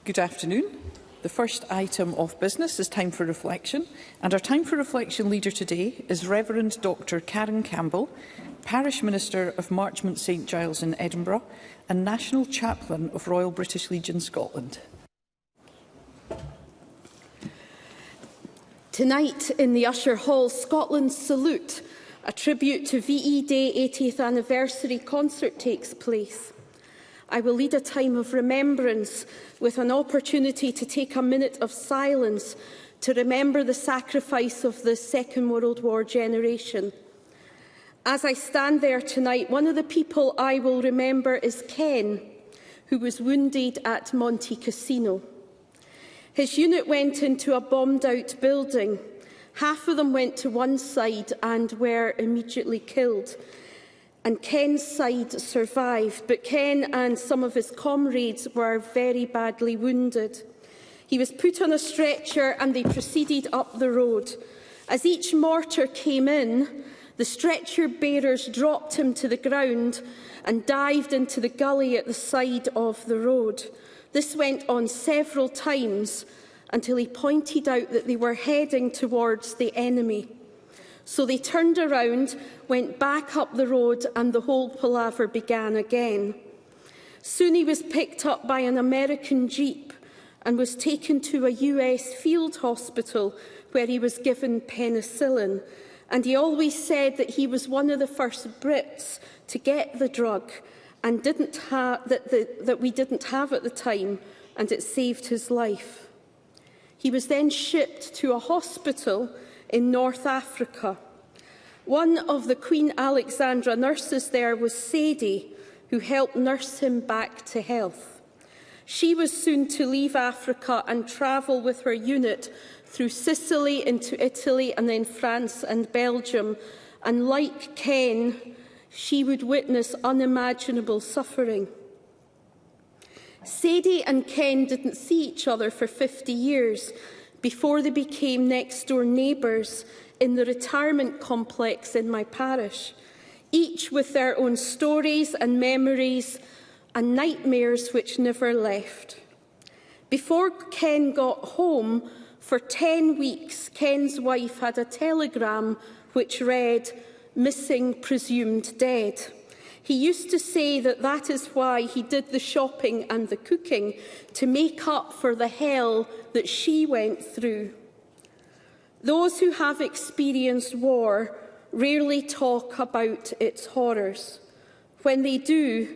Good afternoon. The first item of business is time for reflection, and our time for reflection leader today is Reverend Dr Karen Campbell, Parish Minister of Marchmont St Giles in Edinburgh and National Chaplain of Royal British Legion Scotland. Tonight in the Usher Hall, Scotland's Salute, a tribute to VE Day 80th anniversary concert takes place. I will lead a time of remembrance with an opportunity to take a minute of silence to remember the sacrifice of the Second World War generation. As I stand there tonight, one of the people I will remember is Ken, who was wounded at Monte Cassino. His unit went into a bombed-out building. Half of them went to one side and were immediately killed. And Ken's side survived, but Ken and some of his comrades were very badly wounded. He was put on a stretcher and they proceeded up the road. As each mortar came in, the stretcher bearers dropped him to the ground and dived into the gully at the side of the road. This went on several times until he pointed out that they were heading towards the enemy. So they turned around, went back up the road, and the whole palaver began again. Soon he was picked up by an American jeep and was taken to a US field hospital where he was given penicillin. And he always said that he was one of the first Brits to get the drug and that we didn't have at the time, and it saved his life. He was then shipped to a hospital in North Africa. One of the Queen Alexandra nurses there was Sadie, who helped nurse him back to health. She was soon to leave Africa and travel with her unit through Sicily into Italy and then France and Belgium. And like Ken, she would witness unimaginable suffering. Sadie and Ken didn't see each other for 50 years before they became next-door neighbours in the retirement complex in my parish, each with their own stories and memories and nightmares which never left. Before Ken got home, for 10 weeks, Ken's wife had a telegram which read, "Missing, presumed dead." He used to say that that is why he did the shopping and the cooking, to make up for the hell that she went through. Those who have experienced war rarely talk about its horrors. When they do,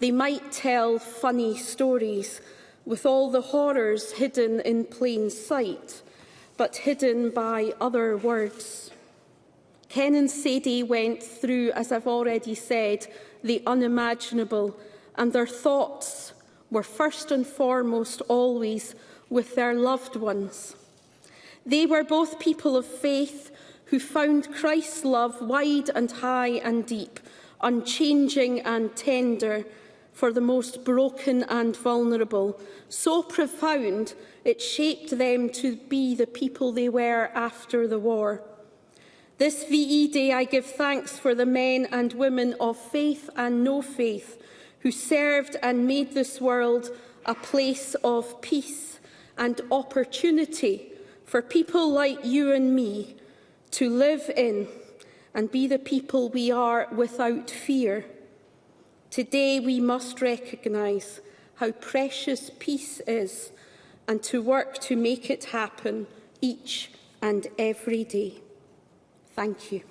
they might tell funny stories, with all the horrors hidden in plain sight, but hidden by other words. Ken and Sadie went through, as I've already said, the unimaginable, and their thoughts were first and foremost always with their loved ones. They were both people of faith who found Christ's love wide and high and deep, unchanging and tender for the most broken and vulnerable, so profound it shaped them to be the people they were after the war. This VE Day, I give thanks for the men and women of faith and no faith who served and made this world a place of peace and opportunity for people like you and me to live in and be the people we are without fear. Today we must recognise how precious peace is and to work to make it happen each and every day. Thank you.